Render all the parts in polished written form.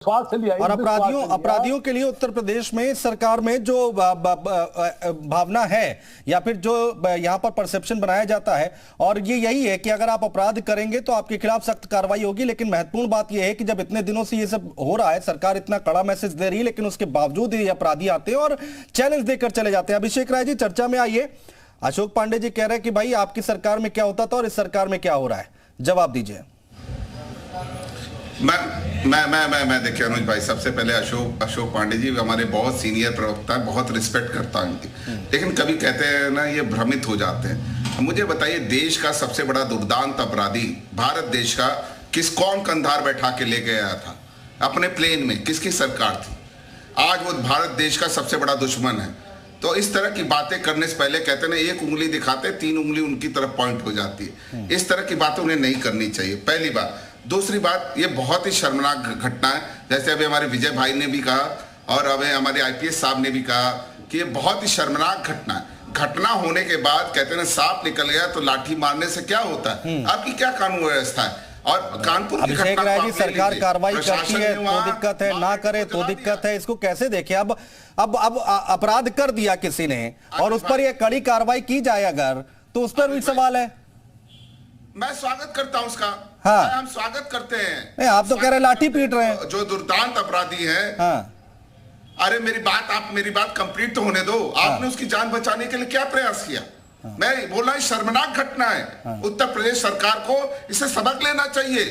और अपराधियों के लिए उत्तर प्रदेश में सरकार में जो भावना है या फिर जो यहाँ पर परसेप्शन बनाया जाता है, और ये यही है कि अगर आप अपराध करेंगे तो आपके खिलाफ सख्त कार्रवाई होगी। लेकिन महत्वपूर्ण बात यह है कि जब इतने दिनों से ये सब हो रहा है, सरकार इतना कड़ा मैसेज दे रही है, लेकिन उसके बावजूद ये अपराधी आते हैं और चैलेंज देकर चले जाते हैं। अभिषेक राय जी, चर्चा में आइए। अशोक पांडे जी कह रहे हैं कि भाई आपकी सरकार में क्या होता था और इस सरकार में क्या हो रहा है, जवाब दीजिए। मैं देखिए अनुज भाई, सबसे पहले अशोक पांडे जी हमारे बहुत सीनियर प्रवक्ता हैं, बहुत रिस्पेक्ट करता हूं इनकी, लेकिन कभी कहते हैं ना ये भ्रमित हो जाते हैं। मुझे बताइए, देश का सबसे बड़ा दुर्दांत अपराधी भारत देश का कौन कंधार बैठा के ले गया था अपने प्लेन में, किसकी सरकार थी? आज वो भारत देश का सबसे बड़ा दुश्मन है। तो इस तरह की बातें करने से पहले कहते हैं ना, एक उंगली दिखाते 3 उंगली उनकी तरफ पॉइंट हो जाती है। इस तरह की बातें उन्हें नहीं करनी चाहिए, पहली बात। दूसरी बात, ये बहुत ही शर्मनाक घटना है, जैसे अभी हमारे विजय भाई ने भी कहा और अभी हमारे आईपीएस साहब ने भी कहा कि ये बहुत ही शर्मनाक घटना है। घटना होने के बाद कहते हैं सांप निकल गया तो लाठी मारने से क्या होता है? आपकी क्या कानून व्यवस्था है? और कानपुर की अभिषेक राय जी, सरकार कार्रवाई करती है तो दिक्कत है, ना करे तो दिक्कत है, इसको कैसे देखें? अब अपराध कर दिया किसी ने और उस पर यह कड़ी कार्रवाई की जाए अगर, तो उस पर भी सवाल है। मैं स्वागत करता हूं उसका। हाँ, हम स्वागत करते हैं। नहीं, आप तो कह रहे लाठी पीट रहे हैं जो दुर्दांत अपराधी है। हाँ। अरे मेरी बात कंप्लीट तो होने दो। आपने उसकी जान बचाने के लिए क्या प्रयास किया? मैं बोल रहा हूं शर्मनाक घटना है। उत्तर प्रदेश सरकार को इसे सबक लेना चाहिए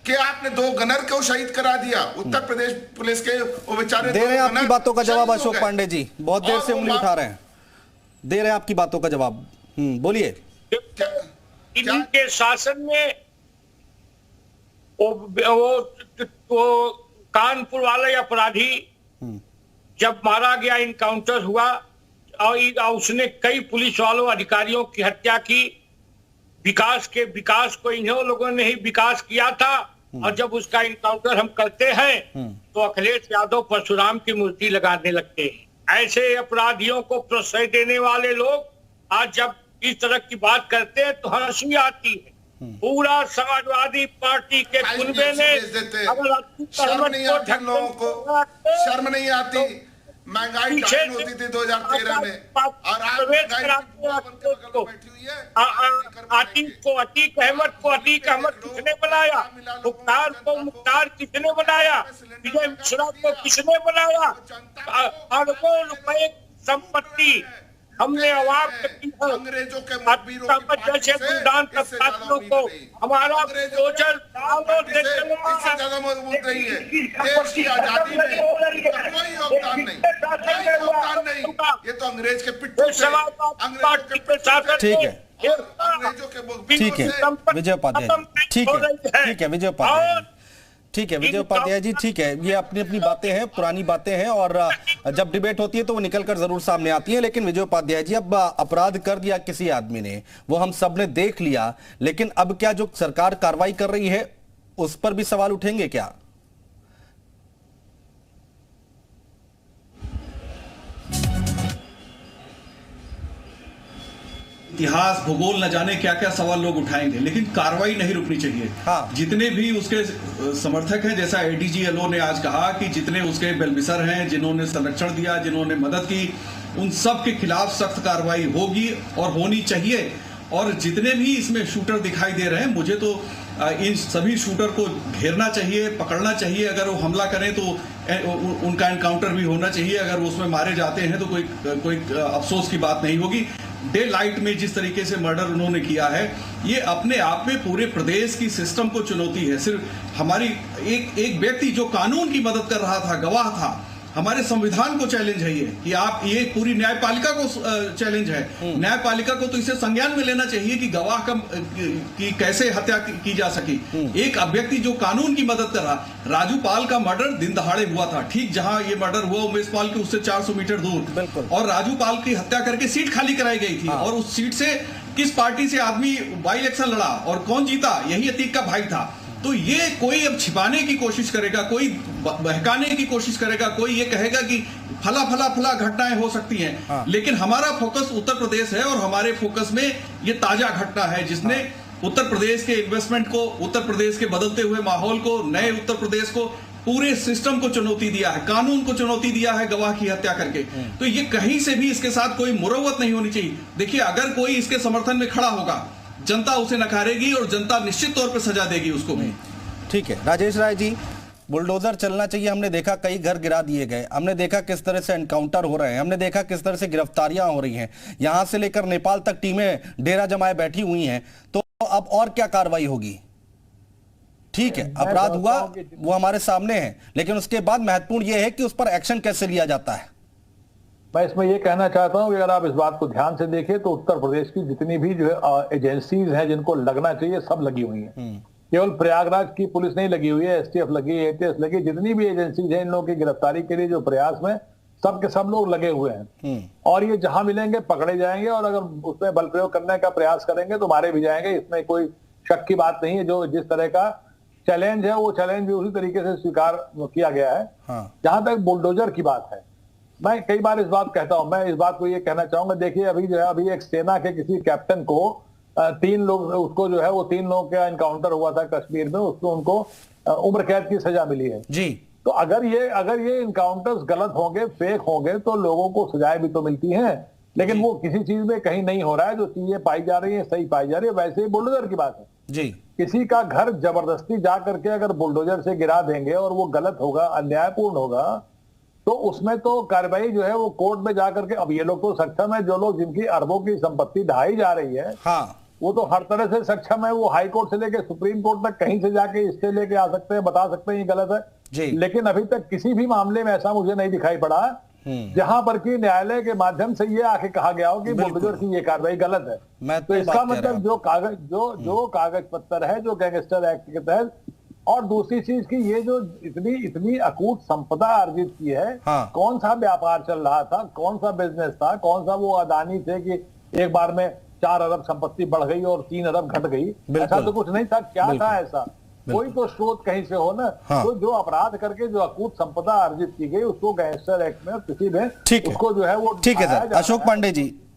कि आपने 2 गनर को शहीद करा दिया। उत्तर प्रदेश पुलिस के वो बेचारे दे रहे हैं आपकी बातों का जवाब। अशोक पांडे जी बहुत देर से उंगली उठा रहे हैं, दे रहे हैं आपकी बातों का जवाब। बोलिए। इनके शासन में वो कानपुर वाले अपराधी जब मारा गया, इनकाउंटर हुआ और उसने कई पुलिस वालों अधिकारियों की हत्या की। विकास को इन्हीं लोगों ने ही विकास किया था। और जब उसका इनकाउंटर हम करते हैं तो अखिलेश यादव परशुराम की मूर्ति लगाने लगते हैं। ऐसे अपराधियों को प्रश्रय देने वाले लोग आज जब इस तरह की बात करते हैं तो हंसी आती है। पूरा समाजवादी पार्टी के कुनबे ने शर्म नहीं आती, लोगों को शर्म नहीं आती। महंगाई डाउन होती थी 2013 में और अतीक अहमद किसने बनाया? मुख्तार को मुख्तार किसने बनाया? विजय मिश्रा को किसने बनाया? अरबों रुपए संपत्ति हमने अवाब की है। अंग्रेजों के जैसे दुर्दांत अपराधियों को हमारा गोचर इससे ज्यादा मजबूत नहीं है। देश की आजादी में कोई योगदान नहीं। ये तो अंग्रेज के पिट्ठू ठीक है विजय उपाध्याय, ठीक है विजय उपाध्याय, ठीक है विजय उपाध्याय जी, ठीक है। ये अपनी अपनी बातें हैं, पुरानी बातें हैं और जब डिबेट होती है तो वो निकलकर जरूर सामने आती है। लेकिन विजय उपाध्याय जी, अब अपराध कर दिया किसी आदमी ने, वो हम सब ने देख लिया, लेकिन अब क्या जो सरकार कार्रवाई कर रही है उस पर भी सवाल उठेंगे क्या? इतिहास भूगोल न जाने क्या क्या सवाल लोग उठाएंगे, लेकिन कार्रवाई नहीं रुकनी चाहिए। हाँ। जितने भी उसके समर्थक हैं, जैसा एडीजी एलओ ने आज कहा कि जितने उसके बेलबिसर हैं, जिन्होंने संरक्षण दिया, जिन्होंने मदद की, उन सब के खिलाफ सख्त कार्रवाई होगी और होनी चाहिए। और जितने भी इसमें शूटर दिखाई दे रहे हैं, मुझे तो इन सभी शूटर को घेरना चाहिए, पकड़ना चाहिए। अगर वो हमला करें तो उनका एनकाउंटर भी होना चाहिए। अगर वो उसमें मारे जाते हैं तो कोई अफसोस की बात नहीं होगी। डे लाइट में जिस तरीके से मर्डर उन्होंने किया है, ये अपने आप में पूरे प्रदेश की सिस्टम को चुनौती है। सिर्फ हमारी एक व्यक्ति जो कानून की मदद कर रहा था, गवाह था, हमारे संविधान को चैलेंज है ये कि आप, ये पूरी न्यायपालिका को चैलेंज है। न्यायपालिका को तो इसे संज्ञान में लेना चाहिए कि गवाह की कैसे हत्या की जा सकी। एक व्यक्ति जो कानून की मदद कर रहा, राजू पाल का मर्डर दिन दहाड़े हुआ था, ठीक जहां ये मर्डर हुआ उमेश पाल के उससे 400 मीटर दूर, और राजू पाल की हत्या करके सीट खाली कराई गई थी। और उस सीट से किस पार्टी से आदमी बाई इलेक्शन लड़ा और कौन जीता? यही अतीक का भाई था। तो ये कोई अब छिपाने की कोशिश करेगा, कोई बहकाने की कोशिश करेगा, कोई ये कहेगा कि फला घटनाएं हो सकती हैं। हाँ। लेकिन हमारा फोकस उत्तर प्रदेश है और हमारे फोकस में ये ताजा घटना है जिसने उत्तर प्रदेश के इन्वेस्टमेंट को, उत्तर प्रदेश के बदलते हुए माहौल को, नए उत्तर प्रदेश को पूरे सिस्टम को चुनौती दिया है, कानून को चुनौती दिया है गवाह की हत्या करके। तो ये कहीं से भी इसके साथ कोई मुरव्वत नहीं होनी चाहिए। देखिए, अगर कोई इसके समर्थन में खड़ा होगा, जनता उसे नकारेगी और जनता निश्चित तौर पर सजा देगी उसको भी। ठीक है राजेश राय जी, बुलडोजर चलना चाहिए। हमने देखा कई घर गिरा दिए गए, हमने देखा किस तरह से एनकाउंटर हो रहे हैं, हमने देखा किस तरह से गिरफ्तारियां हो रही हैं, यहां से लेकर नेपाल तक टीमें डेरा जमाए बैठी हुई हैं। तो अब और क्या कार्रवाई होगी? ठीक है, अपराध हुआ वो हमारे सामने है, लेकिन उसके बाद महत्वपूर्ण यह है कि उस पर एक्शन कैसे लिया जाता है। मैं इसमें यह कहना चाहता हूं कि अगर आप इस बात को ध्यान से देखें तो उत्तर प्रदेश की जितनी भी जो एजेंसीज हैं जिनको लगना चाहिए सब लगी हुई हैं। केवल प्रयागराज की पुलिस नहीं लगी हुई है, एसटीएफ लगी है, एटीएस लगी, जितनी भी एजेंसीज हैं इन लोगों की गिरफ्तारी के लिए जो प्रयास में सब के सब लोग लगे हुए हैं। और ये जहां मिलेंगे पकड़े जाएंगे, और अगर उसमें बल प्रयोग करने का प्रयास करेंगे तो मारे भी जाएंगे। इसमें कोई शक की बात नहीं है। जो जिस तरह का चैलेंज है वो चैलेंज भी उसी तरीके से स्वीकार किया गया है। जहां तक बुलडोजर की बात है, मैं कई बार इस बात कहता हूं, मैं इस बात को ये कहना चाहूंगा, देखिए अभी जो है अभी एक सेना के किसी कैप्टन को 3 लोग उसको जो है वो 3 लोगों का एनकाउंटर हुआ था कश्मीर में, उसको उनको उम्र कैद की सजा मिली है जी। तो अगर ये इनकाउंटर्स गलत होंगे, फेक होंगे, तो लोगों को सजाएं भी तो मिलती हैं, लेकिन वो किसी चीज में कहीं नहीं हो रहा है। जो चीजें पाई जा रही है सही पाई जा रही है। वैसे ही बुलडोजर की बात है जी, किसी का घर जबरदस्ती जा करके अगर बुलडोजर से गिरा देंगे और वो गलत होगा, अन्यायपूर्ण होगा, तो उसमें तो कार्रवाई जो है वो कोर्ट में जाकर के, अब ये लोग तो सक्षम है, जो लोग जिनकी अरबों की संपत्ति ढाई जा रही है वो तो हर तरह से सक्षम है। वो हाई कोर्ट से लेके सुप्रीम कोर्ट तक कहीं से जाके इससे लेके आ सकते हैं, बता सकते हैं ये गलत है जी। लेकिन अभी तक किसी भी मामले में ऐसा मुझे नहीं दिखाई पड़ा जहां पर कि न्यायालय के माध्यम से ये आके कहा गया हो कि बुलडोजर की ये कार्रवाई गलत है। तो इसका मतलब जो कागज पत्तर है, जो गैंगस्टर एक्ट के तहत, और दूसरी चीज की ये जो इतनी अकूट संपदा अर्जित की है, कौन सा व्यापार चल रहा था, कौन सा बिजनेस था, कौन सा वो अदानी थे कि एक बार में 4 अरब संपत्ति बढ़ गई और 3 अरब घट गई, ऐसा तो कुछ नहीं था। क्या था ऐसा? कोई तो स्रोत कहीं से हो ना। तो जो अपराध करके जो अकूट संपदा अर्जित की गई उसको गैंगस्टर एक्ट में किसी में उसको जो है वो ठीक है सर।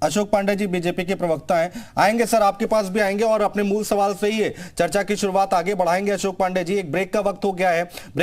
अशोक पांडे जी बीजेपी के प्रवक्ता हैं, आएंगे सर आपके पास भी आएंगे और अपने मूल सवाल से ही चर्चा की शुरुआत आगे बढ़ाएंगे। अशोक पांडे जी, एक ब्रेक का वक्त हो गया है।